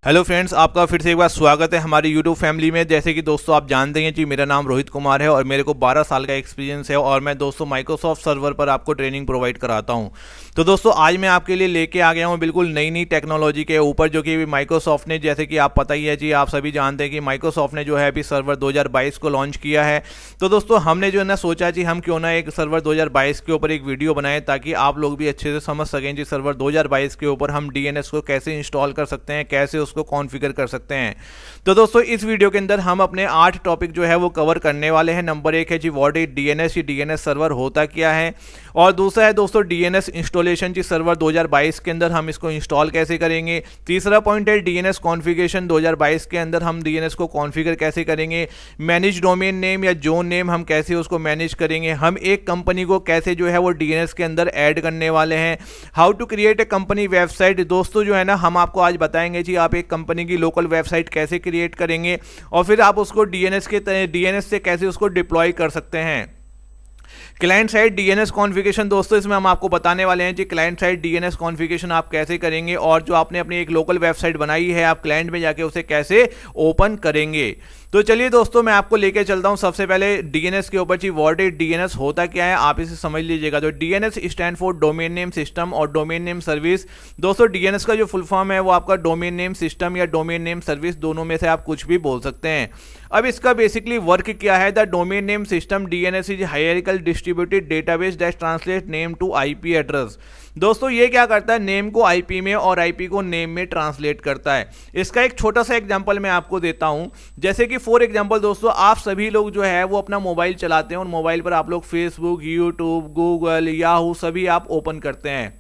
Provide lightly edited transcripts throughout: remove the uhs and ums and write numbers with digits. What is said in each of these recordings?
Hello friends, आपका फिर से एक बार स्वागत है हमारी यूट्यूब फैमिली में। जैसे कि दोस्तों आप जानते हैं जी, मेरा नाम रोहित कुमार है और मेरे को 12 साल का एक्सपीरियंस है और मैं दोस्तों माइक्रोसॉफ्ट सर्वर पर आपको ट्रेनिंग प्रोवाइड कराता हूं। तो दोस्तों आज मैं आपके लिए लेके आ गया हूं बिल्कुल नई नई टेक्नोलॉजी के ऊपर, जो कि माइक्रोसॉफ्ट ने, जैसे कि आप पता ही है जी, आप सभी जानते हैं कि माइक्रोसॉफ्ट ने जो है अभी सर्वर 2022 को लॉन्च किया है। तो दोस्तों हमने जो है ना सोचा जी, हम क्यों ना एक सर्वर 2022 के ऊपर एक वीडियो बनाएं ताकि आप लोग भी अच्छे से समझ सकें जी सर्वर 2022 के ऊपर हम डीएनएस को कैसे इंस्टॉल कर सकते हैं, कैसे उसको कॉन्फ़िगर कर सकते हैं। तो दोस्तों इस वीडियो के अंदर हम अपने 8 टॉपिक जो है वो कवर करने वाले हैं। नंबर 1 है जी व्हाट इज डीएनएस, ये डीएनएस सर्वर होता क्या है। और दूसरा है दोस्तों डीएनएस इंस्टॉलेशन जी, सर्वर 2022 के अंदर हम इसको इंस्टॉल कैसे करेंगे। तीसरा पॉइंट है डीएनएस कॉन्फ़िगरेशन, 2022 के अंदर हम डीएनएस को कॉन्फ़िगर कैसे करेंगे। मैनेज डोमेन नेम या जोन नेम हम कैसे उसको मैनेज करेंगे। हम एक कंपनी को कैसे जो है वो डीएनएस के अंदर ऐड करने वाले हैं। How to create a company website, दोस्तों जो है ना हम आपको आज बताएंगे जी आप एक कंपनी की लोकल वेबसाइट कैसे क्रिएट करेंगे और फिर आप उसको डीएनएस से कैसे उसको डिप्लॉय कर सकते हैं। क्लाइंट साइड डीएनएस कॉन्फ़िगरेशन, दोस्तों इसमें हम आपको बताने वाले हैं जी क्लाइंट साइड डीएनएस कॉन्फ़िगरेशन आप कैसे करेंगे और जो आपने अपनी एक लोकल वेबसाइट बनाई है आप क्लाइंट में जाके उसे कैसे ओपन करेंगे। तो चलिए दोस्तों मैं आपको लेके चलता हूं सबसे पहले डीएनएस के ऊपर जी। व्हाट इज डीएनएस होता क्या है आप इसे समझ लीजिएगा। तो DNS stand for domain name system और डोमेन नेम सर्विस। दोस्तों डीएनएस का जो फुल फॉर्म है वो आपका डोमेन नेम सिस्टम या डोमेन नेम सर्विस, दोनों में से आप कुछ भी बोल सकते हैं। अब इसका बेसिकली वर्क क्या है। The domain name system DNS is hierarchical distributed database that translate name to IP address. दोस्तों ये क्या करता है, नेम को आईपी में और आईपी को नेम में ट्रांसलेट करता है। इसका एक छोटा सा एग्जांपल मैं आपको देता हूं। जैसे कि फॉर एग्जांपल दोस्तों आप सभी लोग जो है वो अपना मोबाइल चलाते हैं और मोबाइल पर आप लोग फेसबुक, यूट्यूब, गूगल, याहू सभी आप ओपन करते हैं।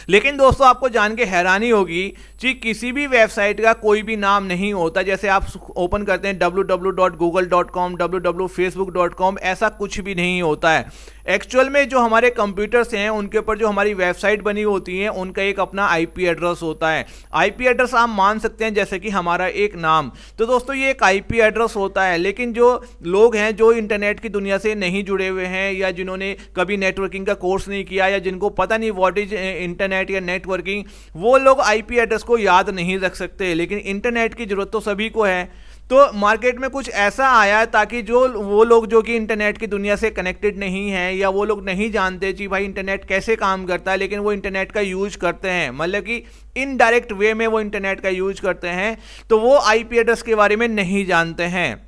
लेकिन दोस्तों आपको जान के हैरानी होगी कि किसी भी वेबसाइट का कोई भी नाम नहीं होता। जैसे आप ओपन करते हैं www.google.com, www.facebook.com, ऐसा कुछ भी नहीं होता है। एक्चुअल में जो हमारे कंप्यूटर्स हैं उनके ऊपर जो हमारी वेबसाइट बनी होती है उनका एक अपना आईपी एड्रेस होता है। आईपी एड्रेस आप मान सकते हैं जैसे कि हमारा एक नाम। तो दोस्तों ये एक आईपी एड्रेस होता है। लेकिन जो लोग हैं जो इंटरनेट की दुनिया से नहीं जुड़े हुए हैं या जिन्होंने कभी नेटवर्किंग का कोर्स नहीं किया या जिनको पता नहीं व्हाट इज इंटरनेट या नेटवर्किंग, वो लोग आईपी एड्रेस को याद नहीं रख सकते। लेकिन इंटरनेट की जरूरत तो सभी को है। तो मार्केट में कुछ ऐसा आया है ताकि जो वो लोग जो कि इंटरनेट की दुनिया से कनेक्टेड नहीं हैं या वो लोग नहीं जानते कि भाई इंटरनेट कैसे काम करता है, लेकिन वो इंटरनेट का यूज करते हैं, मतलब कि इनडायरेक्ट वे में वो इंटरनेट का यूज करते हैं, तो वो आईपी एड्रेस के बारे में नहीं जानते हैं।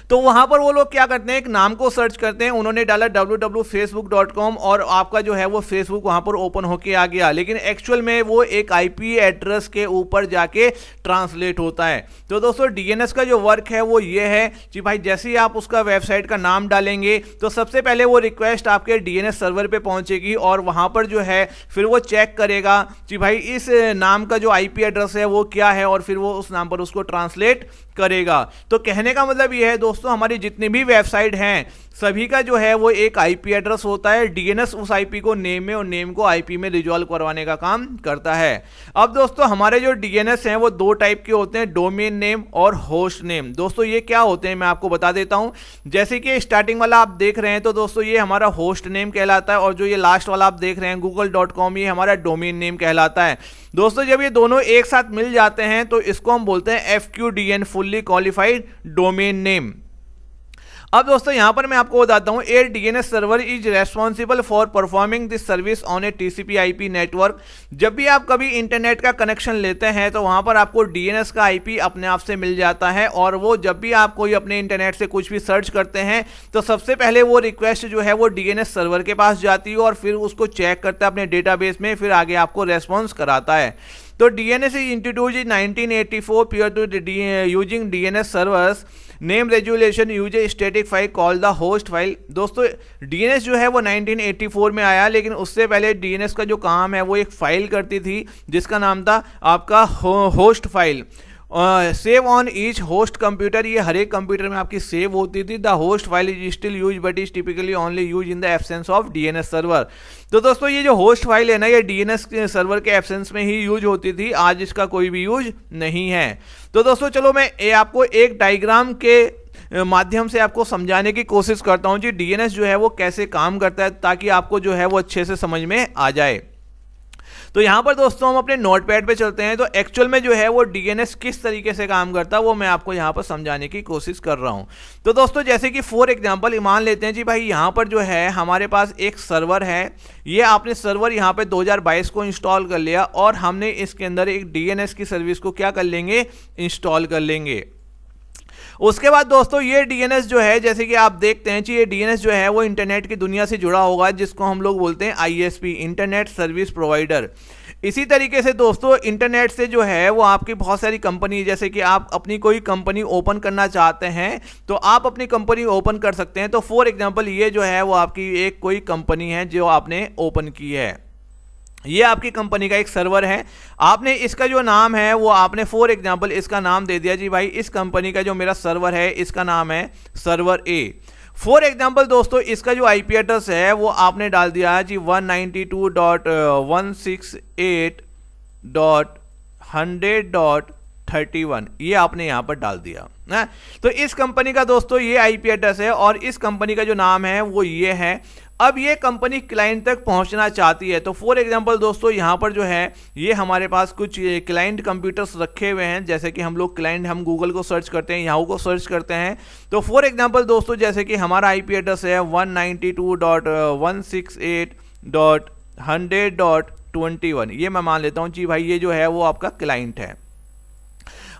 तो वहां पर वो लोग क्या करते हैं, एक नाम को सर्च करते हैं। उन्होंने डाला www.facebook.com और आपका जो है वो फेसबुक वहां पर ओपन होके आ गया। लेकिन एक्चुअल में वो एक आईपी एड्रेस के ऊपर जाके ट्रांसलेट होता है। तो दोस्तों डीएनएस का जो वर्क है वो ये है कि भाई जैसे ही आप उसका वेबसाइट का नाम डालेंगे तो सबसे पहले वो रिक्वेस्ट आपके डीएनएस सर्वर पे पहुंचेगी और वहां पर जो है फिर वो चेक करेगा कि भाई इस नाम का जो आईपी एड्रेस है वो क्या है और फिर वो उस नाम पर उसको ट्रांसलेट करेगा। तो कहने का मतलब यह है दोस्तों हमारी जितनी भी वेबसाइट हैं सभी का जो है वो एक आईपी एड्रेस होता है। डीएनएस उस आईपी को नेम में और नेम को आईपी में रिजॉल्व करवाने का काम करता है। अब दोस्तों हमारे जो डीएनएस हैं वो 2 टाइप के होते हैं, डोमेन नेम और होस्ट नेम। दोस्तों ये क्या होते हैं मैं आपको बता देता हूं। जैसे कि स्टार्टिंग वाला आप देख रहे हैं तो दोस्तों ये हमारा होस्ट नेम कहलाता है और जो ये लास्ट वाला आप देख रहे हैं google.com, ये हमारा डोमेन नेम कहलाता है। दोस्तों जब ये दोनों एक साथ मिल जाते हैं तो इसको हम बोलते हैं FQDN, fully qualified domain name. अब दोस्तों यहां पर मैं आपको बताता हूं, a DNS server is responsible for performing this service on a TCP IP network. जब भी आप कभी इंटरनेट का कनेक्शन लेते हैं तो वहां पर आपको डीएनएस का आईपी अपने आप से मिल जाता है और वो जब भी आप कोई अपने इंटरनेट से कुछ भी सर्च करते हैं तो सबसे पहले वो रिक्वेस्ट जो है वो डीएनएस सर्वर के पास जाती है और फिर उसको चेक करता है अपने डेटाबेस में, फिर आगे आपको रेस्पॉन्स कराता है। तो DNS is introduced in 1984 prior to using DNS servers name resolution use a static file call the host file. दोस्तों डीएनएस जो है वो 1984 में आया, लेकिन उससे पहले डीएनएस का जो काम है वो एक फाइल करती थी जिसका नाम था आपका host file. Save on each host computer, ये हर एक कंप्यूटर में आपकी सेव होती थी। The host file is still use but is typically only use in the absence of DNS server. तो दोस्तों ये जो होस्ट फाइल है ना ये डीएनएस सर्वर के एब्सेंस में ही यूज होती थी, आज इसका कोई भी यूज नहीं है। तो दोस्तों चलो मैं आपको एक डायग्राम के माध्यम से आपको समझाने की कोशिश करता हूं जी डीएनएस जो है वो कैसे काम करता है ताकि आपको जो है वो अच्छे से समझ में आ जाए। तो यहाँ पर दोस्तों हम अपने नोटपैड पे चलते हैं। तो एक्चुअल में जो है वो डीएनएस किस तरीके से काम करता है वो मैं आपको यहाँ पर समझाने की कोशिश कर रहा हूँ। तो दोस्तों जैसे कि फॉर एग्जांपल मान लेते हैं जी भाई, यहाँ पर जो है हमारे पास एक सर्वर है। ये आपने सर्वर यहाँ पे 2022 को इंस्टॉल कर लिया और हमने इसके अंदर एक डीएनएस की सर्विस को क्या कर लेंगे, इंस्टॉल कर लेंगे। उसके बाद दोस्तों ये डीएनएस जो है, जैसे कि आप देखते हैं कि ये डीएनएस जो है वो इंटरनेट की दुनिया से जुड़ा होगा, जिसको हम लोग बोलते हैं आईएसपी, इंटरनेट सर्विस प्रोवाइडर। इसी तरीके से दोस्तों इंटरनेट से जो है वो आपकी बहुत सारी कंपनी, जैसे कि आप अपनी कोई कंपनी ओपन करना चाहते हैं तो आप अपनी कंपनी ओपन कर सकते हैं। तो फॉर एग्जांपल ये जो है वो आपकी एक कोई कंपनी है जो आपने ओपन की है, ये आपकी कंपनी का एक सर्वर है। आपने इसका जो नाम है वो आपने फॉर एग्जांपल इसका नाम दे दिया जी भाई, इस कंपनी का जो मेरा सर्वर है इसका नाम है सर्वर ए। फॉर एग्जांपल दोस्तों इसका जो आईपी एड्रेस है वो आपने डाल दिया है जी 192.168.100.31, ये आपने यहाँ पर डाल दिया ना। तो इस कंपनी का दोस्तों ये आईपी एड्रेस है और इस कंपनी का जो नाम है वो ये है। अब ये कंपनी क्लाइंट तक पहुंचना चाहती है। तो फॉर एग्जांपल दोस्तों यहाँ पर जो है ये हमारे पास कुछ क्लाइंट कंप्यूटर्स रखे हुए हैं, जैसे कि हम लोग क्लाइंट, हम गूगल को सर्च करते हैं, याहू को सर्च करते हैं। तो फॉर एग्जांपल दोस्तों जैसे कि हमारा आईपी एड्रेस है 192.168.100.21, ये मैं मान लेता हूँ जी भाई ये जो है वो आपका क्लाइंट है।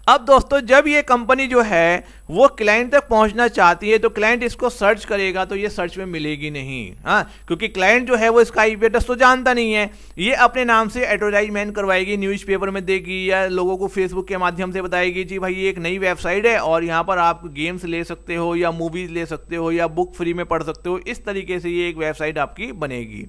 अब दोस्तों जब ये कंपनी जो है वो क्लाइंट तक पहुंचना चाहती है तो क्लाइंट इसको सर्च करेगा तो ये सर्च में मिलेगी नहीं, हाँ, क्योंकि क्लाइंट जो है वो इसका आईपी एड्रेस तो जानता नहीं है। ये अपने नाम से एडवर्टाइजमेंट करवाएगी, न्यूज़पेपर में देगी या लोगों को फेसबुक के माध्यम से बताएगी जी भाई ये एक नई वेबसाइट है और यहाँ पर आप गेम्स ले सकते हो या मूवीज ले सकते हो या बुक फ्री में पढ़ सकते हो। इस तरीके से ये एक वेबसाइट आपकी बनेगी।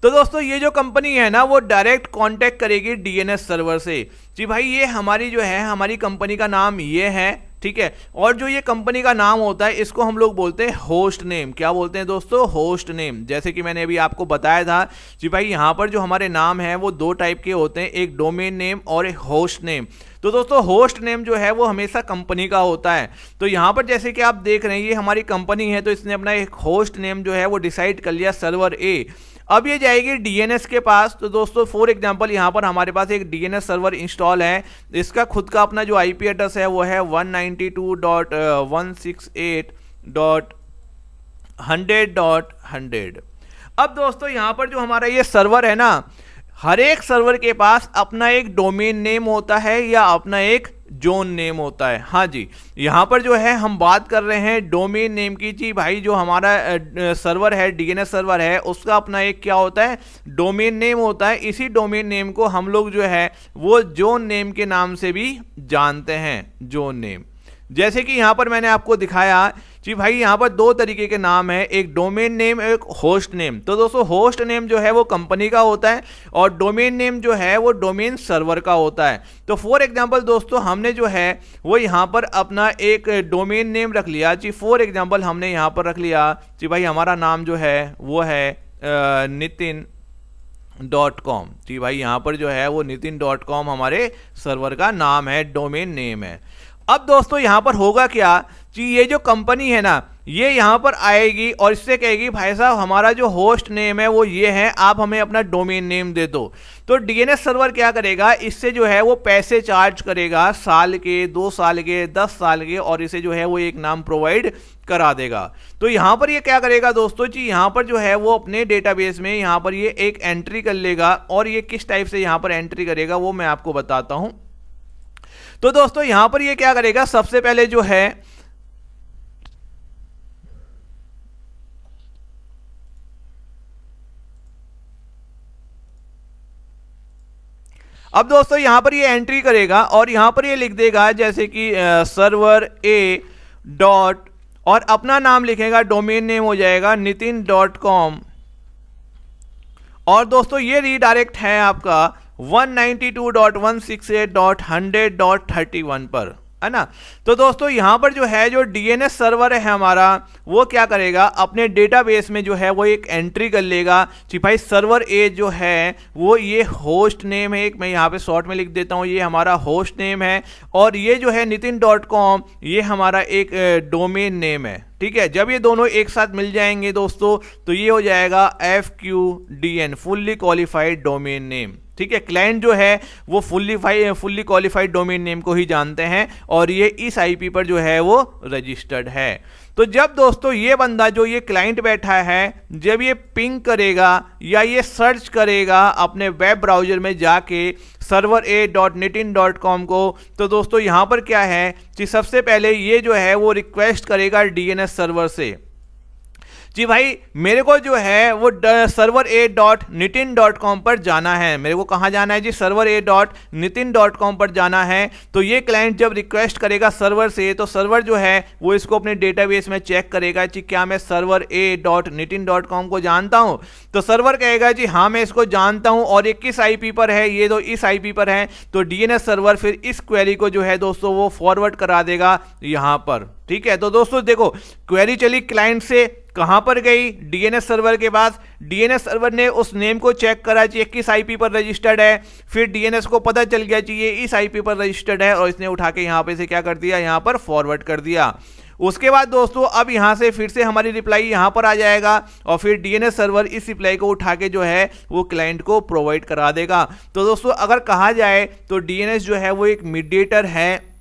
तो दोस्तों ये जो कंपनी है ना वो डायरेक्ट कांटेक्ट करेगी डीएनएस सर्वर से जी भाई, ये हमारी जो है हमारी कंपनी का नाम ये है, ठीक है। और जो ये कंपनी का नाम होता है इसको हम लोग बोलते हैं होस्ट नेम। क्या बोलते हैं दोस्तों, होस्ट नेम। जैसे कि मैंने अभी आपको बताया था जी भाई यहाँ पर जो हमारे नाम है वो दो टाइप के होते हैं, एक डोमेन नेम और एक होस्ट नेम। तो दोस्तों होस्ट नेम जो है वो हमेशा कंपनी का होता है। तो यहाँ पर जैसे कि आप देख रहे हैं ये हमारी कंपनी है तो इसने अपना एक होस्ट नेम जो है वो डिसाइड कर लिया, सर्वर ए। अब ये जाएगी डीएनएस के पास। तो दोस्तों फॉर एग्जांपल यहाँ पर हमारे पास एक डीएनएस सर्वर इंस्टॉल है, इसका खुद का अपना जो आईपी एड्रेस है वो है 192.168.100.100। अब दोस्तों यहाँ पर जो हमारा ये सर्वर है ना, हर एक सर्वर के पास अपना एक डोमेन नेम होता है या अपना एक जोन नेम होता है। हाँ जी, यहाँ पर जो है हम बात कर रहे हैं डोमेन नेम की जी भाई। जो हमारा सर्वर है, डीएनएस सर्वर है, उसका अपना एक क्या होता है, डोमेन नेम होता है। इसी डोमेन नेम को हम लोग जो है वो जोन नेम के नाम से भी जानते हैं, जोन नेम। जैसे कि यहाँ पर मैंने आपको दिखाया जी भाई यहाँ पर दो तरीके के नाम है, एक डोमेन नेम, एक होस्ट नेम। तो दोस्तों होस्ट नेम जो है वो कंपनी का होता है और डोमेन नेम जो है वो डोमेन सर्वर का होता है। तो फॉर एग्जांपल दोस्तों हमने जो है वो यहाँ पर अपना एक डोमेन नेम रख लिया जी। फॉर एग्जांपल हमने यहाँ पर रख लिया जी भाई हमारा नाम जो है वो है nitin.com जी भाई, यहाँ पर जो है वो nitin.com हमारे सर्वर का नाम है, डोमेन नेम है। अब दोस्तों यहाँ पर होगा क्या कि ये जो कंपनी है ना ये यहाँ पर आएगी और इससे कहेगी भाई साहब हमारा जो होस्ट नेम है वो ये है, आप हमें अपना डोमेन नेम दे दो। तो डीएनएस सर्वर क्या करेगा, इससे जो है वो पैसे चार्ज करेगा, साल के, 2 साल के, 10 साल के, और इसे जो है वो एक नाम प्रोवाइड करा देगा। तो यहाँ पर ये क्या करेगा दोस्तों जी, यहाँ पर जो है वो अपने डेटाबेस में यहाँ पर ये एक एंट्री कर लेगा और ये किस टाइप से यहाँ पर एंट्री करेगा वो मैं आपको बताता हूँ। तो दोस्तों यहां पर ये क्या करेगा, सबसे पहले जो है अब दोस्तों यहां पर ये एंट्री करेगा और यहां पर ये लिख देगा जैसे कि सर्वर ए डॉट और अपना नाम लिखेगा, डोमेन नेम हो जाएगा nitin.com। और दोस्तों ये रीडायरेक्ट है आपका 192.168.100.31 पर। है ना। तो दोस्तों यहाँ पर जो है जो डीएनएस सर्वर है हमारा, वो क्या करेगा, अपने डेटाबेस में जो है वो एक एंट्री कर लेगा कि भाई सर्वर ए जो है वो ये होस्ट नेम है, एक मैं यहाँ पे शॉर्ट में लिख देता हूँ, ये हमारा होस्ट नेम है, और ये जो है nitin.com ये हमारा एक डोमेन नेम है। ठीक है, जब ये दोनों एक साथ मिल जाएंगे दोस्तों तो ये हो जाएगा FQDN, fully qualified domain name. ठीक है, क्लाइंट जो है वो फुल्ली क्वालिफाइड डोमेन नेम को ही जानते हैं और ये इस आईपी पर जो है वो रजिस्टर्ड है। तो जब दोस्तों ये बंदा जो ये क्लाइंट बैठा है जब ये पिंग करेगा या ये सर्च करेगा अपने वेब ब्राउज़र में जाके servera.nitin.com को, तो दोस्तों यहाँ पर क्या है कि सबसे पहले ये जो है वो रिक्वेस्ट करेगा डीएनएस सर्वर से जी भाई मेरे को जो है वो servera.nitin.com पर जाना है। मेरे को कहाँ जाना है जी, servera.nitin.com पर जाना है। तो ये क्लाइंट जब रिक्वेस्ट करेगा सर्वर से तो सर्वर जो है वो इसको अपने डेटाबेस में चेक करेगा कि क्या मैं servera.nitin.com को जानता हूँ। तो सर्वर कहेगा जी हाँ मैं इसको जानता हूँ और ये किस आईपी पर है, ये तो इस आईपी पर है। तो डीएनएस सर्वर फिर इस क्वेरी को जो है दोस्तों वो फॉरवर्ड करा देगा यहाँ पर। ठीक है, तो दोस्तों देखो क्वेरी चली क्लाइंट से कहां पर गई, डीएनएस सर्वर के पास। डीएनएस सर्वर ने उस नेम को चेक करा कि किस आईपी पर रजिस्टर्ड है, फिर डीएनएस को पता चल गया कि ये इस आईपी पर रजिस्टर्ड है और इसने उठा के यहां पे से क्या कर दिया, यहां पर फॉरवर्ड कर दिया। उसके बाद दोस्तों अब यहां से फिर से हमारी रिप्लाई यहां पर आ जाएगा और फिर डीएनएस सर्वर इस रिप्लाई को उठा के जो है वो क्लाइंट को प्रोवाइड करा देगा। तो दोस्तों अगर कहा जाए तो डीएनएस जो है वो एक मीडिएटर है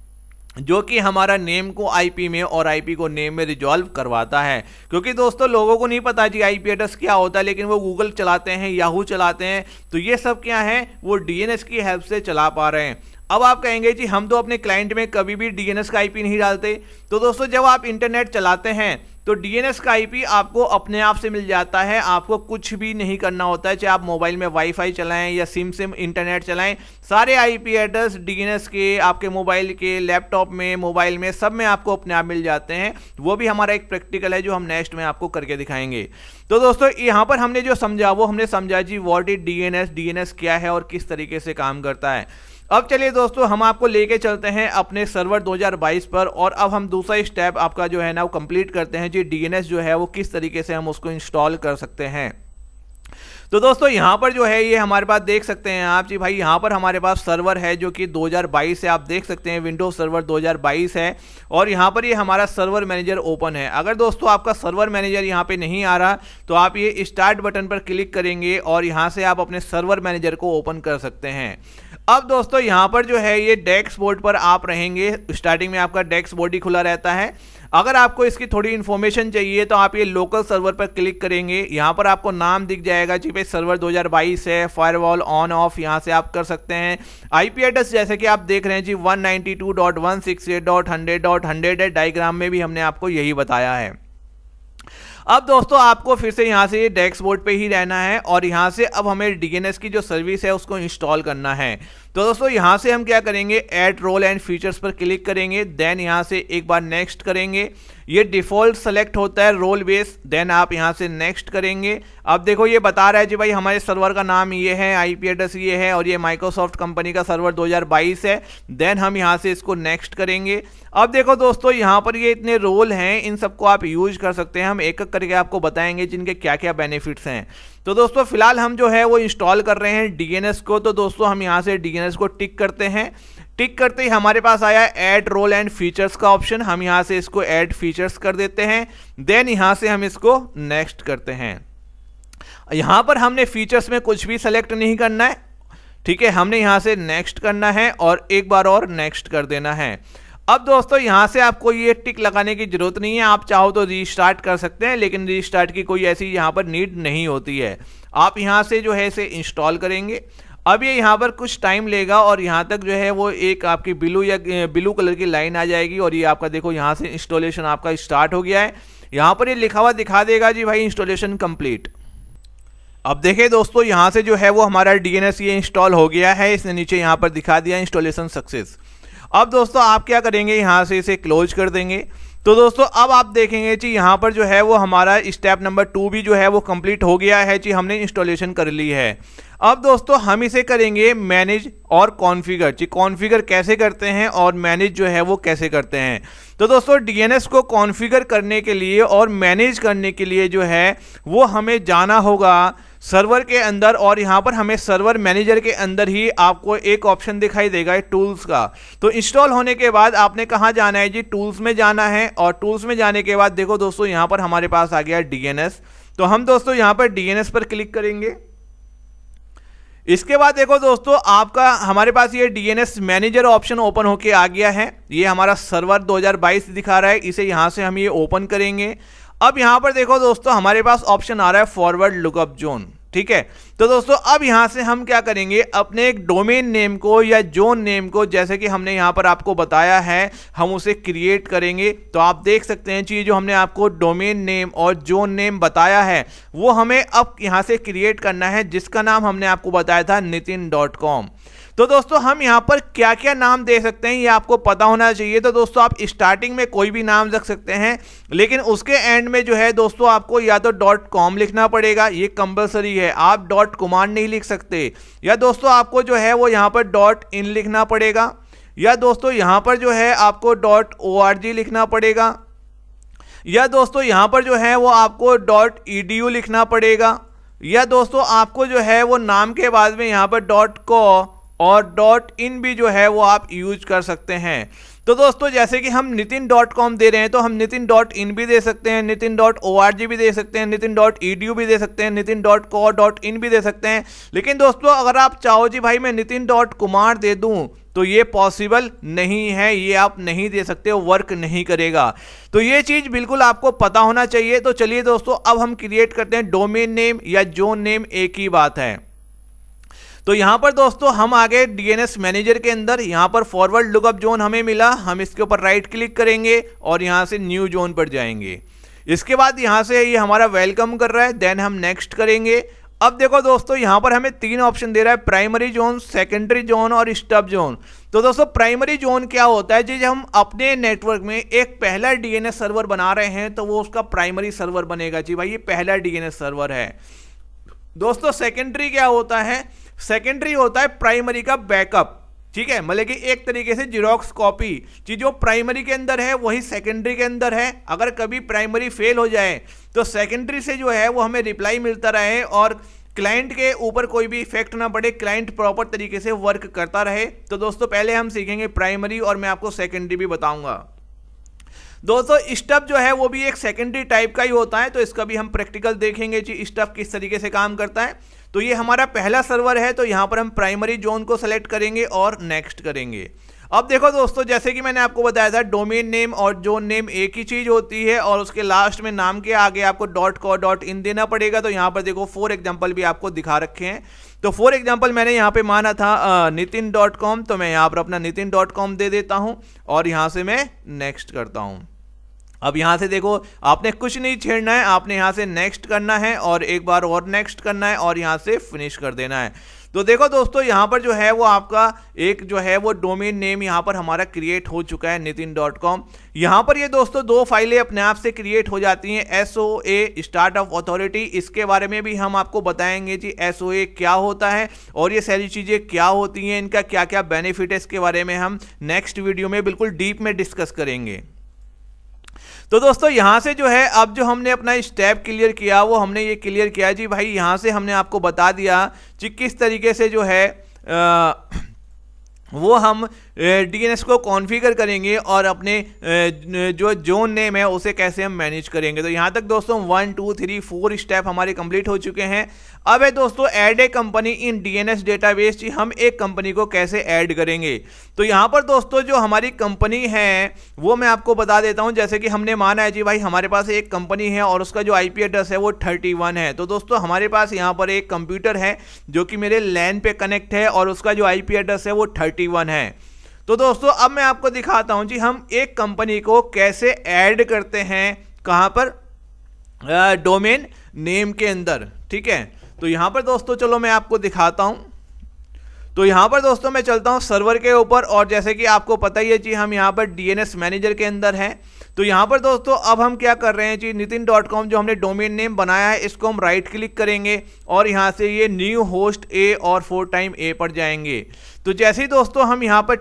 जो कि हमारा नेम को आईपी में और आईपी को नेम में रिजॉल्व करवाता है। क्योंकि दोस्तों लोगों को नहीं पता कि आईपी एड्रेस क्या होता है, लेकिन वो गूगल चलाते हैं, याहू चलाते हैं, तो ये सब क्या है वो डीएनएस की हेल्प से चला पा रहे हैं। अब आप कहेंगे कि हम तो अपने क्लाइंट में कभी भी डीएनएस का आईपी नहीं डालते। तो दोस्तों जब आप इंटरनेट चलाते हैं तो डीएनएस का आईपी आपको अपने आप से मिल जाता है, आपको कुछ भी नहीं करना होता है। चाहे आप मोबाइल में वाईफाई चलाएं या सिम इंटरनेट चलाएं, सारे आईपी एड्रेस डीएनएस के आपके मोबाइल के, लैपटॉप में, मोबाइल में, सब में आपको अपने आप मिल जाते हैं। वो भी हमारा एक प्रैक्टिकल है जो हम नेक्स्ट में आपको करके दिखाएंगे। तो दोस्तों यहाँ पर हमने जो समझा वो हमने समझा जी व्हाट इज डीएनएस, डीएनएस क्या है और किस तरीके से काम करता है। अब चलिए दोस्तों हम आपको लेके चलते हैं अपने सर्वर 2022 पर और अब हम दूसरा स्टेप आपका जो है ना वो कंप्लीट करते हैं जी डीएनएस जो है वो किस तरीके से हम उसको इंस्टॉल कर सकते हैं। तो दोस्तों यहाँ पर जो है ये हमारे पास देख सकते हैं आप जी भाई, यहाँ पर हमारे पास सर्वर है जो कि 2022 है। आप देख सकते हैं विंडोज सर्वर 2022 है और यहाँ पर ये हमारा सर्वर मैनेजर ओपन है। अगर दोस्तों आपका सर्वर मैनेजर यहाँ पे नहीं आ रहा तो आप ये स्टार्ट बटन पर क्लिक करेंगे और यहाँ से आप अपने सर्वर मैनेजर को ओपन कर सकते हैं। अब दोस्तों यहाँ पर जो है ये डैशबोर्ड पर आप रहेंगे, स्टार्टिंग में आपका डैशबोर्ड ही खुला रहता है। अगर आपको इसकी थोड़ी इन्फॉर्मेशन चाहिए तो आप ये लोकल सर्वर पर क्लिक करेंगे, यहाँ पर आपको नाम दिख जाएगा जी भाई सर्वर 2022 है, फायरवॉल ऑन ऑफ यहाँ से आप कर सकते हैं। आईपी एड्रेस जैसे कि आप देख रहे हैं जी 192.168.100.100 है, डायग्राम में भी हमने आपको यही बताया है। अब दोस्तों आपको फिर से यहाँ से डैशबोर्ड पे ही रहना है और यहाँ से अब हमें डीएनएस की जो सर्विस है उसको इंस्टॉल करना है। तो दोस्तों यहाँ से हम क्या करेंगे, ऐड रोल एंड फीचर्स पर क्लिक करेंगे, देन यहाँ से एक बार नेक्स्ट करेंगे। ये डिफ़ॉल्ट सेलेक्ट होता है रोल बेस, देन आप यहाँ से नेक्स्ट करेंगे। अब देखो ये बता रहा है जी भाई हमारे सर्वर का नाम ये है, आईपी एड्रेस ये है और ये माइक्रोसॉफ्ट कंपनी का सर्वर 2022 है। देन हम यहाँ से इसको नेक्स्ट करेंगे। अब देखो दोस्तों यहाँ पर ये इतने रोल हैं, इन सबको आप यूज कर सकते हैं। हम एक एक करके आपको बताएंगे जिनके क्या क्या बेनिफिट्स हैं। तो दोस्तों फिलहाल हम जो है वो इंस्टॉल कर रहे हैं डीएनएस को। तो दोस्तों हम यहाँ से डीएनएस को टिक करते हैं। टिक करते ही हमारे पास आया ऐड रोल एंड फीचर्स का ऑप्शन, हम यहाँ से इसको ऐड फीचर्स कर देते हैं। देन यहाँ से हम इसको नेक्स्ट करते हैं। यहाँ पर हमने फीचर्स में कुछ भी सेलेक्ट नहीं करना है, ठीक है, हमने यहाँ से नेक्स्ट करना है और एक बार और नेक्स्ट कर देना है। अब दोस्तों यहाँ से आपको ये टिक लगाने की जरूरत नहीं है, आप चाहो तो रीस्टार्ट कर सकते हैं, लेकिन रीस्टार्ट की कोई ऐसी यहाँ पर नीड नहीं होती है। आप यहाँ से जो है इसे इंस्टॉल करेंगे। अब ये यहाँ पर कुछ टाइम लेगा और यहाँ तक जो है वो एक आपकी ब्लू कलर की लाइन आ जाएगी और ये आपका देखो यहाँ से इंस्टॉलेशन आपका स्टार्ट हो गया है। यहाँ पर ये लिखा हुआ दिखा देगा जी भाई इंस्टॉलेशन कंप्लीट। अब देखिए दोस्तों यहाँ से जो है वो हमारा डीएनएस ये इंस्टॉल हो गया है, इसने नीचे यहाँ पर दिखा दिया इंस्टॉलेशन सक्सेस। अब दोस्तों आप क्या करेंगे, यहाँ से इसे क्लोज कर देंगे। तो दोस्तों अब आप देखेंगे कि यहाँ पर जो है वो हमारा स्टेप नंबर 2 भी जो है वो कंप्लीट हो गया है जी, हमने इंस्टॉलेशन कर ली है। अब दोस्तों हम इसे करेंगे मैनेज और कॉन्फ़िगर। जी कॉन्फ़िगर कैसे करते हैं और मैनेज जो है वो कैसे करते हैं। तो दोस्तों डीएनएस को कॉन्फ़िगर करने के लिए और मैनेज करने के लिए जो है वो हमें जाना होगा सर्वर के अंदर, और यहाँ पर हमें सर्वर मैनेजर के अंदर ही आपको एक ऑप्शन दिखाई देगा टूल्स का। तो इंस्टॉल होने के बाद आपने कहाँ जाना है जी, टूल्स में जाना है। और टूल्स में जाने के बाद देखो दोस्तों यहाँ पर हमारे पास आ गया डीएनएस। तो हम दोस्तों यहाँ पर डीएनएस पर क्लिक करेंगे। इसके बाद देखो दोस्तों आपका हमारे पास ये डीएनएस मैनेजर ऑप्शन ओपन होके आ गया है। ये हमारा सर्वर 2022 दिखा रहा है, इसे यहाँ से हम ये ओपन करेंगे। अब यहाँ पर देखो दोस्तों हमारे पास ऑप्शन आ रहा है फॉरवर्ड लुकअप जोन, ठीक है। तो दोस्तों अब यहाँ से हम क्या करेंगे, अपने एक डोमेन नेम को या जोन नेम को, जैसे कि हमने यहाँ पर आपको बताया है, हम उसे क्रिएट करेंगे। तो आप देख सकते हैं कि जो हमने आपको डोमेन नेम और जोन नेम बताया है वो हमें अब यहाँ से क्रिएट करना है, जिसका नाम हमने आपको बताया था nitin.com। तो दोस्तों हम यहाँ पर क्या क्या नाम दे सकते हैं ये आपको पता होना चाहिए। तो दोस्तों आप स्टार्टिंग में कोई भी नाम रख सकते हैं, लेकिन उसके एंड में जो है दोस्तों आपको या तो .com लिखना पड़ेगा, ये कंपलसरी है। आप .command नहीं लिख सकते, या दोस्तों आपको जो है वो यहाँ पर .in लिखना पड़ेगा, या दोस्तों यहाँ पर जो है आपको .org लिखना पड़ेगा, या दोस्तों यहाँ पर जो है वो आपको .edu लिखना पड़ेगा, या दोस्तों आपको जो है वो नाम के बाद में यहाँ पर .co और .in भी जो है वो आप यूज कर सकते हैं। तो दोस्तों जैसे कि हम nitin.com दे रहे हैं तो हम nitin.in भी दे सकते हैं, nitin.org भी दे सकते हैं, nitin.edu भी दे सकते हैं, nitin.co.in भी दे सकते हैं। लेकिन दोस्तों अगर आप चाहो जी भाई मैं nitin.kumar दे दूं तो ये पॉसिबल नहीं है, ये आप नहीं दे सकते, वो वर्क नहीं करेगा। तो ये चीज़ बिल्कुल आपको पता होना चाहिए। तो चलिए दोस्तों अब हम क्रिएट करते हैं डोमेन नेम या जोन नेम, एक ही बात है। तो यहाँ पर दोस्तों हम आ गए डीएनएस मैनेजर के अंदर। यहाँ पर फॉरवर्ड लुकअप जोन हमें मिला, हम इसके ऊपर राइट क्लिक करेंगे और यहाँ से न्यू जोन पर जाएंगे। इसके बाद यहाँ से ये हमारा वेलकम कर रहा है, देन हम नेक्स्ट करेंगे। अब देखो दोस्तों यहाँ पर हमें 3 ऑप्शन दे रहा है, प्राइमरी जोन, सेकेंडरी जोन और स्टब जोन। तो दोस्तों प्राइमरी जोन क्या होता है जी, जब हम अपने नेटवर्क में एक पहला डीएनएस सर्वर बना रहे हैं तो वो उसका प्राइमरी सर्वर बनेगा जी भाई, ये पहला डीएनएस सर्वर है। दोस्तों सेकेंडरी क्या होता है, सेकेंडरी होता है प्राइमरी का बैकअप, ठीक है, मतलब कि एक तरीके से जीरोक्स कॉपी कि जो प्राइमरी के अंदर है वही सेकेंडरी के अंदर है। अगर कभी प्राइमरी फेल हो जाए तो सेकेंडरी से जो है वो हमें रिप्लाई मिलता रहे और क्लाइंट के ऊपर कोई भी इफेक्ट ना पड़े, क्लाइंट प्रॉपर तरीके से वर्क करता रहे। तो दोस्तों पहले हम सीखेंगे प्राइमरी और मैं आपको सेकेंडरी भी बताऊंगा। दोस्तों स्टब जो है वो भी एक सेकेंडरी टाइप का ही होता है, तो इसका भी हम प्रैक्टिकल देखेंगे जी स्टब किस तरीके से काम करता है। तो ये हमारा पहला सर्वर है, तो यहाँ पर हम प्राइमरी जोन को सेलेक्ट करेंगे और नेक्स्ट करेंगे। अब देखो दोस्तों जैसे कि मैंने आपको बताया था डोमेन नेम और जोन नेम एक ही चीज़ होती है और उसके लास्ट में नाम के आगे आपको .co.in देना पड़ेगा। तो यहाँ पर देखो फॉर एग्जांपल भी आपको दिखा रखे हैं। तो फॉर एग्जांपल मैंने यहाँ पे माना था nitin.com, तो मैं यहाँ पर अपना nitin.com दे देता हूँ और यहाँ से मैं नेक्स्ट करता हूँ। अब यहाँ से देखो आपने कुछ नहीं छेड़ना है, आपने यहाँ से नेक्स्ट करना है और एक बार और नेक्स्ट करना है और यहाँ से फिनिश कर देना है। तो देखो दोस्तों यहाँ पर जो है वो आपका एक जो है वो डोमेन नेम यहाँ पर हमारा क्रिएट हो चुका है nitin.com। यहाँ पर ये दोस्तों 2 फाइलें अपने आप से क्रिएट हो जाती हैं। SOA स्टार्ट ऑफ अथॉरिटी, इसके बारे में भी हम आपको बताएंगे जी SOA क्या होता है और ये सारी चीज़ें क्या होती हैं, इनका क्या क्या बेनिफिट है, इसके बारे में हम नेक्स्ट वीडियो में बिल्कुल डीप में डिस्कस करेंगे। तो दोस्तों यहाँ से जो है अब जो हमने अपना स्टेप क्लियर किया वो हमने ये क्लियर किया जी भाई, यहाँ से हमने आपको बता दिया कि किस तरीके से जो है वो हम डीएनएस को कॉन्फ़िगर करेंगे और अपने जो जोन नेम है उसे कैसे हम मैनेज करेंगे। तो यहाँ तक दोस्तों 1 2 3 4 स्टेप हमारे कंप्लीट हो चुके हैं। अब है दोस्तों add a company in DNS database, जी हम एक कंपनी को कैसे ऐड करेंगे। तो यहाँ पर दोस्तों जो हमारी कंपनी है वो मैं आपको बता देता हूँ। जैसे कि हमने माना है जी भाई हमारे पास एक कंपनी है और उसका जो IP एड्रेस है वो 31 है। तो दोस्तों हमारे पास यहाँ पर एक कंप्यूटर है जो कि मेरे लैन पे कनेक्ट है और उसका जो IP एड्रेस है वो 31 है। तो दोस्तों अब मैं आपको दिखाता हूं जी हम एक कंपनी को कैसे ऐड करते हैं, कहां पर, डोमेन नेम के अंदर, ठीक है। तो यहां पर दोस्तों चलो मैं आपको दिखाता हूं। तो यहां पर दोस्तों मैं चलता हूं सर्वर के ऊपर और जैसे कि आपको पता ही है जी हम यहां पर डीएनएस मैनेजर के अंदर हैं। तो यहाँ पर दोस्तों अब हम क्या कर रहे हैं जी, nitin.com जो हमने डोमेन नेम बनाया है इसको हम राइट क्लिक करेंगे और यहाँ से ये न्यू होस्ट ए और 4 टाइम ए पर जाएंगे। तो जैसे ही दोस्तों हम यहाँ पर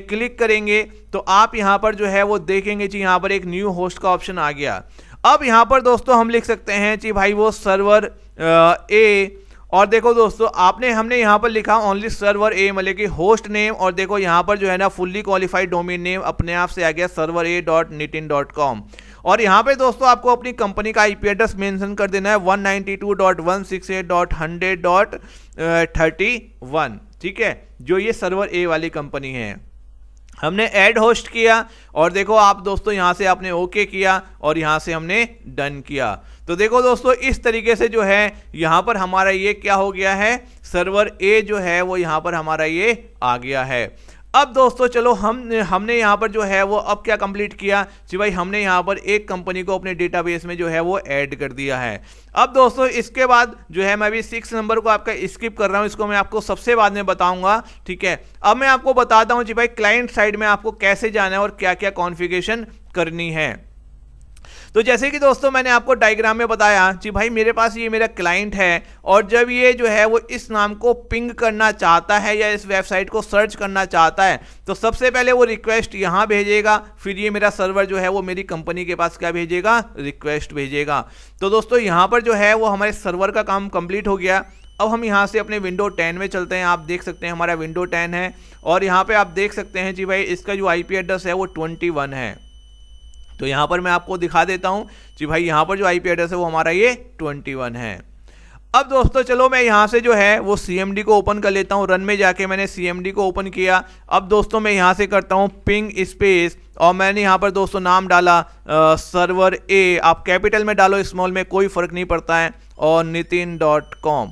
क्लिक करेंगे तो आप यहाँ पर जो है वो देखेंगे जी, यहाँ पर एक न्यू होस्ट का ऑप्शन आ गया। अब यहाँ पर दोस्तों हम लिख सकते हैं जी भाई वो सर्वर ए, और देखो दोस्तों हमने यहाँ पर लिखा ओनली सर्वर ए मतलब कि होस्ट नेम, और देखो यहाँ पर जो है ना फुल्ली क्वालिफाइड डोमेन नेम अपने आप से आ गया servera.nitin.com। और यहाँ पे दोस्तों आपको अपनी कंपनी का आईपी एड्रेस मेंशन कर देना है 192.168.100.31, ठीक है, जो ये सर्वर ए वाली कंपनी है। हमने ऐड होस्ट किया और देखो आप दोस्तों यहाँ से आपने ओके किया और यहाँ से हमने डन किया। तो देखो दोस्तों इस तरीके से जो है यहाँ पर हमारा ये क्या हो गया है, सर्वर ए जो है वो यहाँ पर हमारा ये आ गया है। अब दोस्तों चलो हमने यहाँ पर जो है वो अब क्या कंप्लीट किया कि भाई हमने यहाँ पर एक कंपनी को अपने डेटाबेस में जो है वो ऐड कर दिया है। अब दोस्तों इसके बाद जो है मैं अभी 6 नंबर को आपका स्किप कर रहा हूँ, इसको मैं आपको सबसे बाद में बताऊंगा, ठीक है। अब मैं आपको बताता हूँ कि भाई क्लाइंट साइड में आपको कैसे जाना है और क्या क्या कॉन्फ़िगरेशन करनी है। तो जैसे कि दोस्तों मैंने आपको डायग्राम में बताया कि भाई मेरे पास ये मेरा क्लाइंट है और जब ये जो है वो इस नाम को पिंग करना चाहता है या इस वेबसाइट को सर्च करना चाहता है तो सबसे पहले वो रिक्वेस्ट यहाँ भेजेगा, फिर ये मेरा सर्वर जो है वो मेरी कंपनी के पास क्या भेजेगा, रिक्वेस्ट भेजेगा। तो दोस्तों यहाँ पर जो है वो हमारे सर्वर का काम कंप्लीट हो गया। अब हम यहाँ से अपने विंडो 10 में चलते हैं। आप देख सकते हैं हमारा विंडो 10 है और यहाँ पे आप देख सकते हैं जी भाई इसका जो आईपी एड्रेस है वो 21 है। तो यहाँ पर मैं आपको दिखा देता हूँ कि भाई यहाँ पर जो आईपी एड्रेस है वो हमारा ये 21 है। अब दोस्तों चलो मैं यहाँ से जो है वो CMD को ओपन कर लेता हूँ। रन में जाके मैंने CMD को ओपन किया। अब दोस्तों मैं यहाँ से करता हूँ पिंग स्पेस और मैंने यहाँ पर दोस्तों नाम डाला सर्वर ए, आप कैपिटल में डालो स्मॉल में कोई फर्क नहीं पड़ता है, और nitin.com।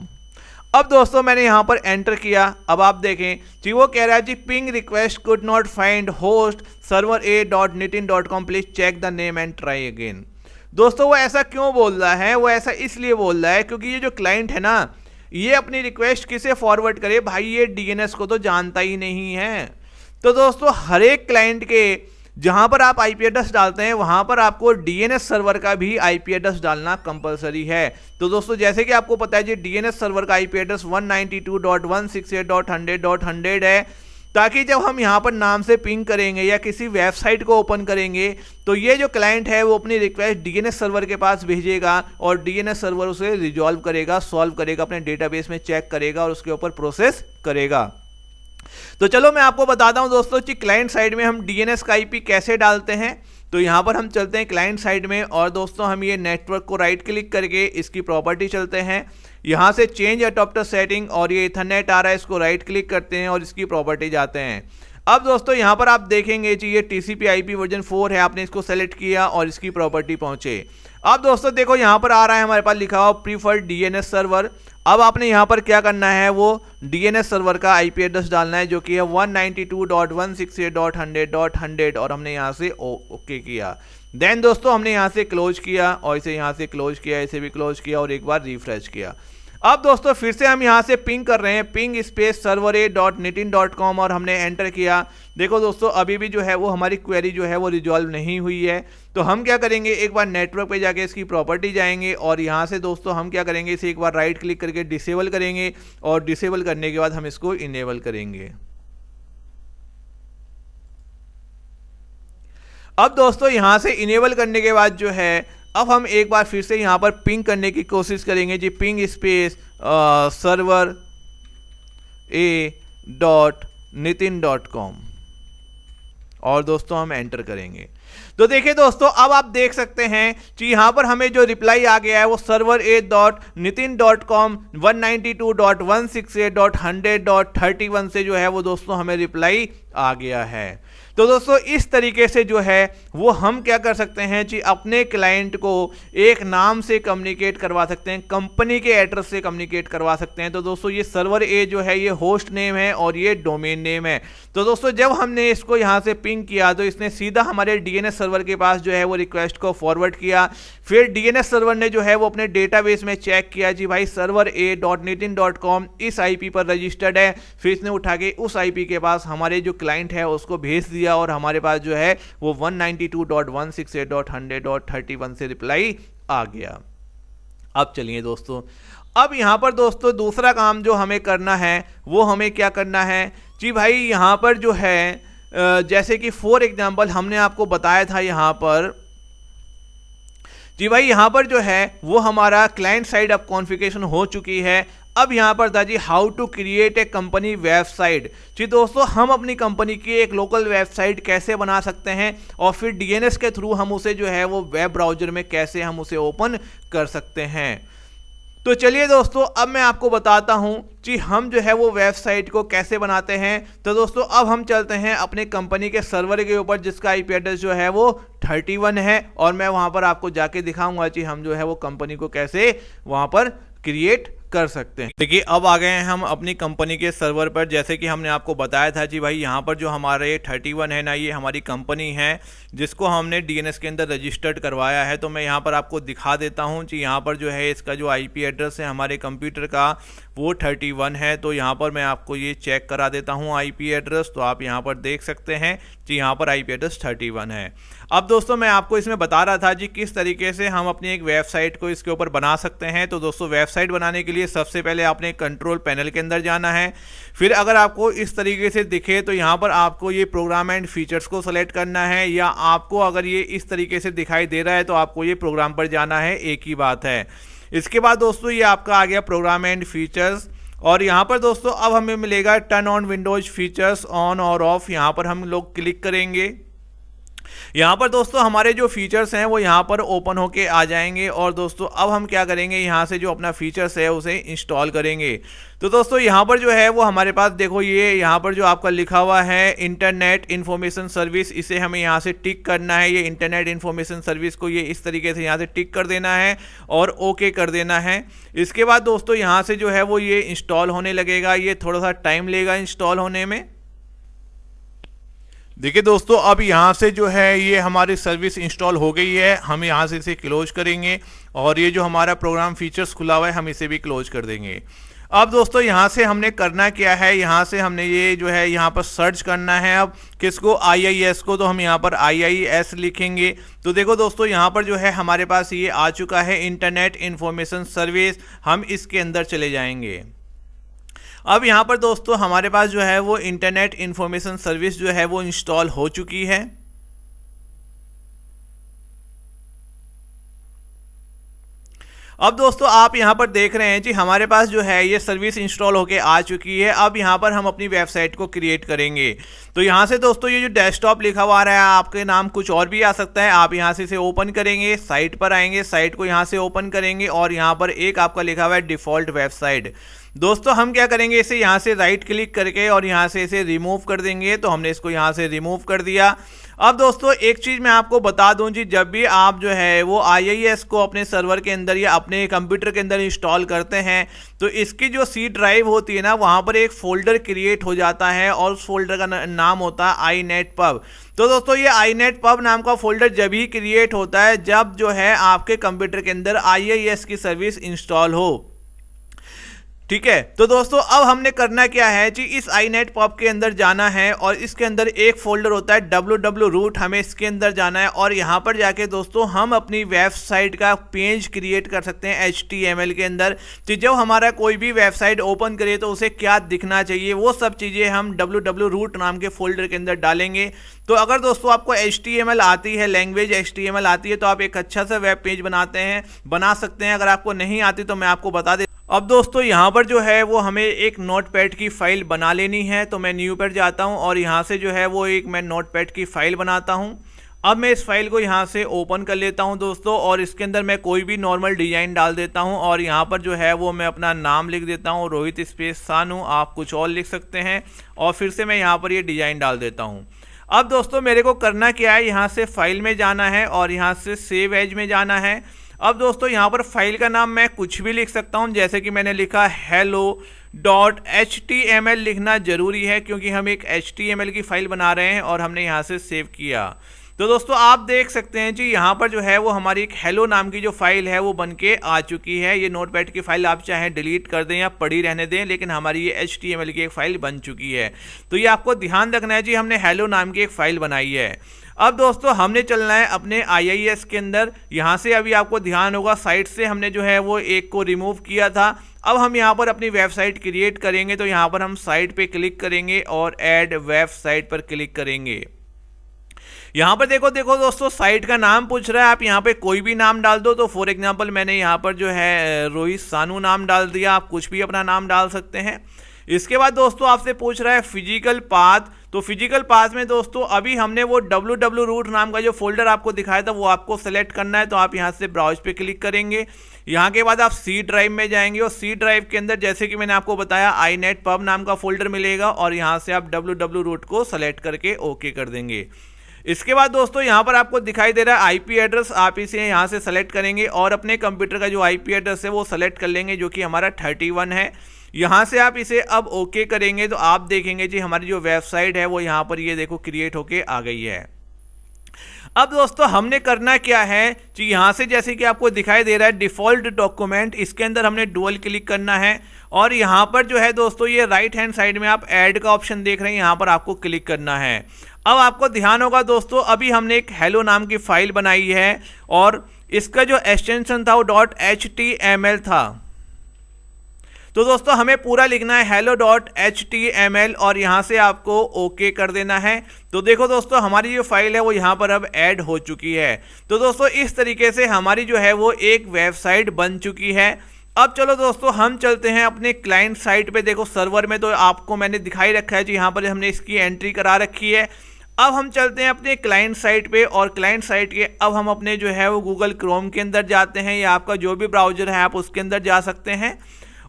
अब दोस्तों मैंने यहाँ पर एंटर किया। अब आप देखें कि वो कह रहा है जी ping request could not find host server a.nitin.com, please check the name and try again. दोस्तों वो ऐसा क्यों बोल रहा है, वो ऐसा इसलिए बोल रहा है क्योंकि ये जो क्लाइंट है ना ये अपनी रिक्वेस्ट किसे फॉरवर्ड करे, भाई ये DNS को तो जानता ही नहीं है। तो दोस्तों हर एक क्लाइंट के जहां पर आप आईपी एड्रेस डालते हैं वहां पर आपको DNS सर्वर का भी आईपी एड्रेस डालना कंपलसरी है। तो दोस्तों जैसे कि आपको पता है जी DNS सर्वर का आईपी एड्रेस 192.168.100.100 है, ताकि जब हम यहाँ पर नाम से पिंग करेंगे या किसी वेबसाइट को ओपन करेंगे तो ये जो क्लाइंट है वो अपनी रिक्वेस्ट DNS सर्वर के पास भेजेगा और DNS सर्वर उसे रिजॉल्व करेगा, सॉल्व करेगा, अपने डेटाबेस में चेक करेगा और उसके ऊपर प्रोसेस करेगा। तो चलो मैं आपको बताता हूं दोस्तों कि क्लाइंट साइड में हम DNS का IP कैसे डालते हैं। तो यहां पर हम चलते हैं क्लाइंट साइड में और दोस्तों हम ये नेटवर्क को राइट क्लिक करके इसकी प्रॉपर्टी चलते हैं। यहां से चेंज एडाप्टर सेटिंग और ये इथरनेट आ रहा है, इसको राइट क्लिक करते हैं और इसकी प्रॉपर्टी जाते हैं। अब दोस्तों यहां पर आप देखेंगे कि ये TCP/IP वर्जन 4 है, आपने इसको सेलेक्ट किया और इसकी प्रॉपर्टी पहुंचे। अब दोस्तों देखो यहां पर आ रहा है हमारे पास लिखा हुआ प्रीफर्ड DNS सर्वर। अब आपने यहां पर क्या करना है, वो DNS सर्वर का आईपी एड्रेस डालना है जो कि है 192.168.100.100 और हमने यहां से ओके किया। देन दोस्तों हमने यहां से क्लोज किया और इसे यहां से क्लोज किया, इसे भी क्लोज किया और एक बार रिफ्रेश किया। अब दोस्तों फिर से हम यहां से पिंग कर रहे हैं, पिंग स्पेस servera.nitin.com और हमने एंटर किया। देखो दोस्तों अभी भी जो है वो हमारी क्वेरी जो है वो रिजॉल्व नहीं हुई है। तो हम क्या करेंगे, एक बार नेटवर्क पे जाके इसकी प्रॉपर्टी जाएंगे और यहां से दोस्तों हम क्या करेंगे, इसे एक बार राइट क्लिक करके डिसेबल करेंगे और डिसेबल करने के बाद हम इसको इनेबल करेंगे। अब दोस्तों यहां से इनेबल करने के बाद जो है अब हम एक बार फिर से यहां पर पिंग करने की कोशिश करेंगे जी, पिंग स्पेस servera.nitin.com और दोस्तों हम एंटर करेंगे। तो देखिए दोस्तों अब आप देख सकते हैं कि यहां पर हमें जो रिप्लाई आ गया है वो servera.nitin.com 192.168.100.31 से जो है वो दोस्तों हमें रिप्लाई आ गया है। तो दोस्तों इस तरीके से जो है वो हम क्या कर सकते हैं कि अपने क्लाइंट को एक नाम से कम्युनिकेट करवा सकते हैं, कंपनी के एड्रेस से कम्युनिकेट करवा सकते हैं। तो दोस्तों ये सर्वर ए जो है ये होस्ट नेम है और ये डोमेन नेम है। तो दोस्तों जब हमने इसको यहाँ से पिंग किया तो इसने सीधा हमारे डीएनएस सर्वर के पास जो है वो रिक्वेस्ट को फॉरवर्ड किया। फिर डीएनएस सर्वर ने जो है वो अपने डेटाबेस में चेक किया जी भाई सर्वर a.nitin.com इस आईपी पर रजिस्टर्ड है। फिर इसने उठा के उस आईपी के पास हमारे जो क्लाइंट है उसको भेज दिया और हमारे पास जो है वो 192.168.100.31 से रिप्लाई आ गया। अब चलिए दोस्तों, अब यहाँ पर दोस्तों दूसरा काम जो हमें करना है वो हमें क्या करना है जी भाई, यहाँ पर जो है जैसे कि फॉर एग्जांपल हमने आपको बताया था यहाँ पर जी भाई, यहाँ पर जो है वो हमारा क्लाइंट साइड अब कॉन्फ़िगरेशन हो चुकी है। अब यहाँ पर था जी how to create a company website. जी दोस्तों, हम अपनी कंपनी की एक लोकल वेबसाइट कैसे बना सकते हैं और फिर डीएनएस के थ्रू हम उसे जो है वो वेब ब्राउजर में कैसे हम उसे ओपन कर सकते हैं। तो चलिए दोस्तों, अब मैं आपको बताता हूं कि हम जो है वो वेबसाइट को कैसे बनाते हैं। तो दोस्तों अब हम चलते हैं अपने कंपनी के सर्वर के ऊपर जिसका आईपी एड्रेस जो है वो 31 है और मैं वहां पर आपको जाके दिखाऊंगा कि हम जो है वो कंपनी को कैसे वहां पर क्रिएट कर सकते हैं। देखिए अब आ गए हैं हम अपनी कंपनी के सर्वर पर। जैसे कि हमने आपको बताया था जी भाई, यहाँ पर जो हमारे 31 है ना, ये हमारी कंपनी है जिसको हमने डीएनएस के अंदर रजिस्टर्ड करवाया है। तो मैं यहाँ पर आपको दिखा देता हूँ कि यहाँ पर जो है इसका जो आईपी एड्रेस है हमारे कंप्यूटर का वो 31 है। तो यहाँ पर मैं आपको ये चेक करा देता हूँ आईपी एड्रेस। तो आप यहाँ पर देख सकते हैं कि यहाँ पर आईपी एड्रेस 31 है। अब दोस्तों मैं आपको इसमें बता रहा था जी किस तरीके से हम अपनी एक वेबसाइट को इसके ऊपर बना सकते हैं। तो दोस्तों वेबसाइट बनाने के लिए सबसे पहले आपने कंट्रोल पैनल के अंदर जाना है। फिर अगर आपको इस तरीके से दिखे तो यहाँ पर आपको ये प्रोग्राम एंड फीचर्स को सेलेक्ट करना है, या आपको अगर ये इस तरीके से दिखाई दे रहा है तो आपको ये प्रोग्राम पर जाना है, एक ही बात है। इसके बाद दोस्तों ये आपका आ गया प्रोग्राम एंड फीचर्स और यहाँ पर दोस्तों अब हमें मिलेगा turn on Windows features on और ऑफ। यहाँ पर हम लोग क्लिक करेंगे। यहाँ पर दोस्तों हमारे जो फीचर्स हैं वो यहाँ पर ओपन होके आ जाएंगे और दोस्तों अब हम क्या करेंगे, यहाँ से जो अपना फीचर्स है उसे इंस्टॉल करेंगे। तो दोस्तों यहाँ पर जो है वो हमारे पास देखो ये यहाँ पर जो आपका लिखा हुआ है इंटरनेट इन्फॉर्मेशन सर्विस, इसे हमें यहाँ से टिक करना है। ये इंटरनेट इन्फॉर्मेशन सर्विस को ये इस तरीके से यहाँ से टिक कर देना है और ओके कर देना है। इसके बाद दोस्तों यहाँ से जो है वो ये इंस्टॉल होने लगेगा। ये थोड़ा सा टाइम लेगा इंस्टॉल होने में। देखिए दोस्तों अब यहाँ से जो है ये हमारी सर्विस इंस्टॉल हो गई है। हम यहाँ से इसे क्लोज करेंगे और ये जो हमारा प्रोग्राम फीचर्स खुला हुआ है हम इसे भी क्लोज कर देंगे। अब दोस्तों यहाँ से हमने करना क्या है, यहाँ से हमने ये जो है यहाँ पर सर्च करना है। अब किसको, IIS को। तो हम यहाँ पर IIS लिखेंगे। तो देखो दोस्तों यहाँ पर जो है हमारे पास ये आ चुका है इंटरनेट इन्फॉर्मेशन सर्विस। हम इसके अंदर चले जाएंगे। अब यहाँ पर दोस्तों हमारे पास जो है वो इंटरनेट इन्फॉर्मेशन सर्विस जो है वो इंस्टॉल हो चुकी है। अब दोस्तों आप यहाँ पर देख रहे हैं जी हमारे पास जो है ये सर्विस इंस्टॉल होके आ चुकी है। अब यहाँ पर हम अपनी वेबसाइट को क्रिएट करेंगे। तो यहाँ से दोस्तों ये जो डेस्कटॉप लिखा हुआ आ रहा है, आपके नाम कुछ और भी आ सकता है। आप यहाँ से इसे ओपन करेंगे, साइट पर आएंगे, साइट को यहाँ से ओपन करेंगे और यहाँ पर एक आपका लिखा हुआ है डिफ़ॉल्ट वेबसाइट। दोस्तों हम क्या करेंगे, इसे यहाँ से राइट क्लिक करके और यहाँ से इसे रिमूव कर देंगे। तो हमने इसको यहाँ से रिमूव कर दिया। अब दोस्तों एक चीज़ मैं आपको बता दूं जी, जब भी आप जो है वो IIS को अपने सर्वर के अंदर या अपने कंप्यूटर के अंदर इंस्टॉल करते हैं तो इसकी जो सी ड्राइव होती है ना, वहाँ पर एक फ़ोल्डर क्रिएट हो जाता है और उस फोल्डर का नाम होता है iNetPub। तो दोस्तों ये iNetPub नाम का फोल्डर जब ही क्रिएट होता है जब जो है आपके कंप्यूटर के अंदर IIS की सर्विस इंस्टॉल हो। ठीक है, तो दोस्तों अब हमने करना क्या है जी, इस iNetPub के अंदर जाना है और इसके अंदर एक फोल्डर होता है www root, हमें इसके अंदर जाना है और यहाँ पर जाके दोस्तों हम अपनी वेबसाइट का पेज क्रिएट कर सकते हैं HTML के अंदर। तो जब हमारा कोई भी वेबसाइट ओपन करे तो उसे क्या दिखना चाहिए वो सब चीज़ें हम www root नाम के फोल्डर के अंदर डालेंगे। तो अगर दोस्तों आपको HTML आती है, लैंग्वेज HTML आती है, तो आप एक अच्छा सा वेब पेज बना सकते हैं। अगर आपको नहीं आती तो मैं आपको बता दें। अब दोस्तों यहाँ पर जो है वो हमें एक नोटपैड की फ़ाइल बना लेनी है। तो मैं न्यू पर जाता हूँ और यहाँ से जो है वो एक मैं नोटपैड की फ़ाइल बनाता हूँ। अब मैं इस फाइल को यहाँ से ओपन कर लेता हूँ दोस्तों और इसके अंदर मैं कोई भी नॉर्मल डिज़ाइन डाल देता हूँ और यहाँ पर जो है वो मैं अपना नाम लिख देता हूँ, रोहित स्पेस सानू। आप कुछ और लिख सकते हैं और फिर से मैं यहाँ पर ये डिज़ाइन डाल देता हूँ। अब दोस्तों मेरे को करना क्या है, यहाँ से फाइल में जाना है और यहाँ से सेव एज में जाना है। अब दोस्तों यहाँ पर फाइल का नाम मैं कुछ भी लिख सकता हूँ, जैसे कि मैंने लिखा hello.html लिखना ज़रूरी है क्योंकि हम एक HTML की फ़ाइल बना रहे हैं और हमने यहाँ से सेव किया। तो दोस्तों आप देख सकते हैं जी यहाँ पर जो है वो हमारी एक हेलो नाम की जो फाइल है वो बन के आ चुकी है। ये नोटपैड की फाइल आप चाहे डिलीट कर दें या पड़ी रहने दें, लेकिन हमारी ये HTML की एक फाइल बन चुकी है। तो ये आपको ध्यान रखना है जी, हमने हेलो नाम की एक फाइल बनाई है। अब दोस्तों हमने चलना है अपने IIS के अंदर। यहाँ से अभी आपको ध्यान होगा साइट से हमने जो है वो एक को रिमूव किया था। अब हम यहाँ पर अपनी वेबसाइट क्रिएट करेंगे, तो यहाँ पर हम साइट पे क्लिक करेंगे और ऐड वेबसाइट पर क्लिक करेंगे। यहाँ पर देखो दोस्तों साइट का नाम पूछ रहा है, आप यहाँ पे कोई भी नाम डाल दो। तो फॉर एग्जांपल मैंने यहाँ पर जो है रोहित सानू नाम डाल दिया, आप कुछ भी अपना नाम डाल सकते हैं। इसके बाद दोस्तों आपसे पूछ रहा है फिजिकल पाथ। तो फिजिकल पाथ में दोस्तों अभी हमने वो www रूट नाम का जो फोल्डर आपको दिखाया था वो आपको सेलेक्ट करना है। तो आप यहाँ से ब्राउज पे क्लिक करेंगे। यहाँ के बाद आप सी ड्राइव में जाएंगे और सी ड्राइव के अंदर जैसे कि मैंने आपको बताया iNetPub नाम का फोल्डर मिलेगा और यहाँ से आप www रूट को सेलेक्ट करके ओके कर देंगे। इसके बाद दोस्तों यहाँ पर आपको दिखाई दे रहा है आईपी एड्रेस, आप इसे यहाँ से सेलेक्ट करेंगे और अपने कंप्यूटर का जो आईपी एड्रेस है वो सेलेक्ट कर लेंगे, जो कि हमारा 31 है। यहाँ से आप इसे अब ओके करेंगे तो आप देखेंगे जी हमारी जो वेबसाइट है वो यहाँ पर ये देखो क्रिएट होके आ गई है। अब दोस्तों हमने करना क्या है कि यहाँ से जैसे कि आपको दिखाई दे रहा है डिफॉल्ट डॉक्यूमेंट, इसके अंदर हमने डुअल क्लिक करना है और यहाँ पर जो है दोस्तों ये राइट हैंड साइड में आप ऐड का ऑप्शन देख रहे हैं, यहाँ पर आपको क्लिक करना है। अब आपको ध्यान होगा दोस्तों अभी हमने एक हेलो नाम की फाइल बनाई है और इसका जो एक्सटेंशन था वो .html था। तो दोस्तों हमें पूरा लिखना है hello.html और यहाँ से आपको ओके कर देना है। तो देखो दोस्तों हमारी जो फाइल है वो यहाँ पर अब ऐड हो चुकी है। तो दोस्तों इस तरीके से हमारी जो है वो एक वेबसाइट बन चुकी है। अब चलो दोस्तों हम चलते हैं अपने क्लाइंट साइट पे। देखो सर्वर में तो आपको मैंने दिखाई रखा है जी, यहाँ पर हमने इसकी एंट्री करा रखी है। अब हम चलते हैं अपने क्लाइंट साइट पे और क्लाइंट साइट के अब हम अपने जो है वो गूगल क्रोम के अंदर जाते हैं या आपका जो भी ब्राउजर है आप उसके अंदर जा सकते हैं।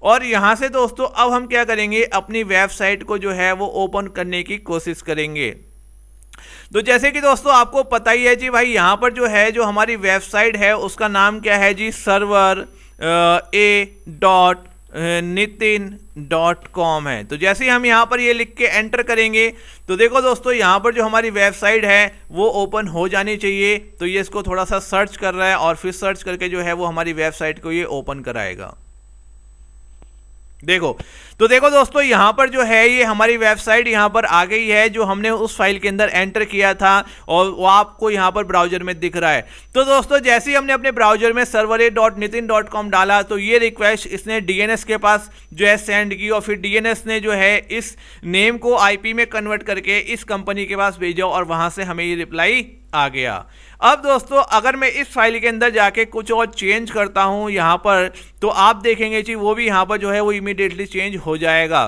और यहाँ से दोस्तों अब हम क्या करेंगे अपनी वेबसाइट को जो है वो ओपन करने की कोशिश करेंगे। तो जैसे कि दोस्तों आपको पता ही है जी भाई, यहाँ पर जो है जो हमारी वेबसाइट है उसका नाम क्या है जी, server a.nitin.com है। तो जैसे ही हम यहाँ पर ये लिख के एंटर करेंगे तो देखो दोस्तों यहाँ पर जो हमारी वेबसाइट है वो ओपन हो जानी चाहिए। तो ये इसको थोड़ा सा सर्च कर रहा है और फिर सर्च करके जो है वो हमारी वेबसाइट को ये ओपन कराएगा। देखो दोस्तों यहाँ पर जो है ये हमारी वेबसाइट यहाँ पर आ गई है जो हमने उस फाइल के अंदर एंटर किया था और वो आपको यहाँ पर ब्राउजर में दिख रहा है। तो दोस्तों जैसे ही हमने अपने ब्राउजर में server.nitin.com डाला तो ये रिक्वेस्ट इसने DNS के पास जो है सेंड की और फिर DNS ने जो है इस नेम को IP में कन्वर्ट करके इस कंपनी के पास भेजा और वहां से हमें ये रिप्लाई आ गया। अब दोस्तों अगर मैं इस फाइल के अंदर जाके कुछ और चेंज करता हूं यहाँ पर तो आप देखेंगे जी वो भी यहाँ पर जो है वो इमीडिएटली चेंज हो जाएगा।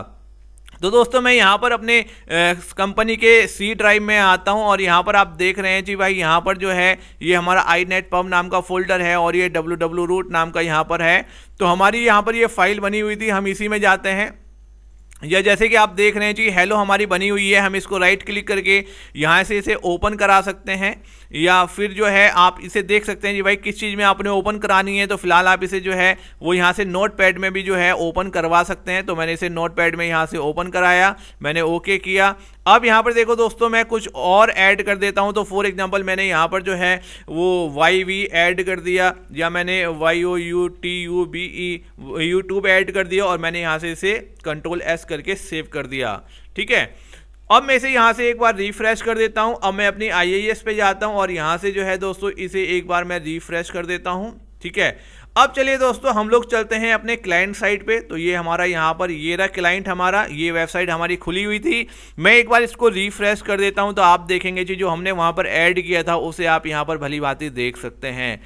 तो दोस्तों मैं यहाँ पर अपने कंपनी के सी ड्राइव में आता हूँ और यहाँ पर आप देख रहे हैं जी भाई यहाँ पर जो है ये हमारा iNetPub नाम का फोल्डर है और ये www रूट नाम का यहाँ पर है। तो हमारी यहाँ पर ये फाइल बनी हुई थी, हम इसी में जाते हैं। या जैसे कि आप देख रहे हैं जी हेलो हमारी बनी हुई है, हम इसको राइट क्लिक करके यहाँ से इसे ओपन करा सकते हैं या फिर जो है आप इसे देख सकते हैं जी भाई किस चीज़ में आपने ओपन करानी है। तो फिलहाल आप इसे जो है वो यहाँ से नोटपैड में भी जो है ओपन करवा सकते हैं। तो मैंने इसे नोटपैड में यहाँ से ओपन कराया, मैंने ओके किया। अब यहाँ पर देखो दोस्तों मैं कुछ और ऐड कर देता हूँ। तो फॉर एग्जांपल मैंने यहाँ पर जो है वो YV ऐड कर दिया या मैंने YOUTUBE यूट्यूब ऐड कर दिया और मैंने यहाँ से इसे Ctrl+S करके सेव कर दिया। ठीक है, अब मैं इसे यहाँ से एक बार रिफ्रेश कर देता हूँ। अब मैं अपनी IIS पे जाता हूँ और यहाँ से जो है दोस्तों इसे एक बार मैं रिफ्रेश कर देता हूँ। ठीक है, अब चलिए दोस्तों हम लोग चलते हैं अपने क्लाइंट साइट पे। तो ये हमारा यहाँ पर ये रहा क्लाइंट हमारा, ये वेबसाइट हमारी खुली हुई थी। मैं एक बार इसको रिफ्रेश कर देता हूँ तो आप देखेंगे जी जो हमने वहाँ पर ऐड किया था उसे आप यहाँ पर भली भांति देख सकते हैं।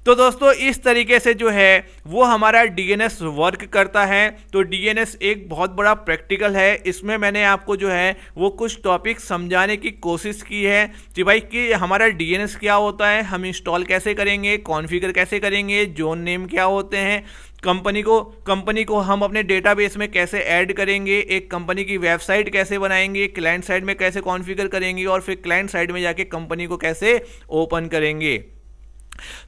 तो दोस्तों इस तरीके से जो है वो हमारा DNS वर्क करता है। तो DNS एक बहुत बड़ा प्रैक्टिकल है, इसमें मैंने आपको जो है वो कुछ टॉपिक समझाने की कोशिश की है कि भाई कि हमारा DNS क्या होता है, हम इंस्टॉल कैसे करेंगे, कॉन्फ़िगर कैसे करेंगे, जोन नेम क्या होते हैं, कंपनी को हम अपने डेटाबेस में कैसे ऐड करेंगे, एक कंपनी की वेबसाइट कैसे बनाएंगे, क्लाइंट साइड में कैसे कॉन्फ़िगर करेंगे और फिर क्लाइंट साइड में जाके कंपनी को कैसे ओपन करेंगे।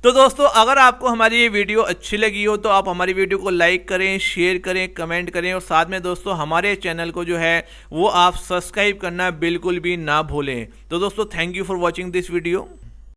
तो दोस्तों अगर आपको हमारी ये वीडियो अच्छी लगी हो तो आप हमारी वीडियो को लाइक करें, शेयर करें, कमेंट करें और साथ में दोस्तों हमारे चैनल को जो है वो आप सब्सक्राइब करना बिल्कुल भी ना भूलें। तो दोस्तों thank you for watching this video.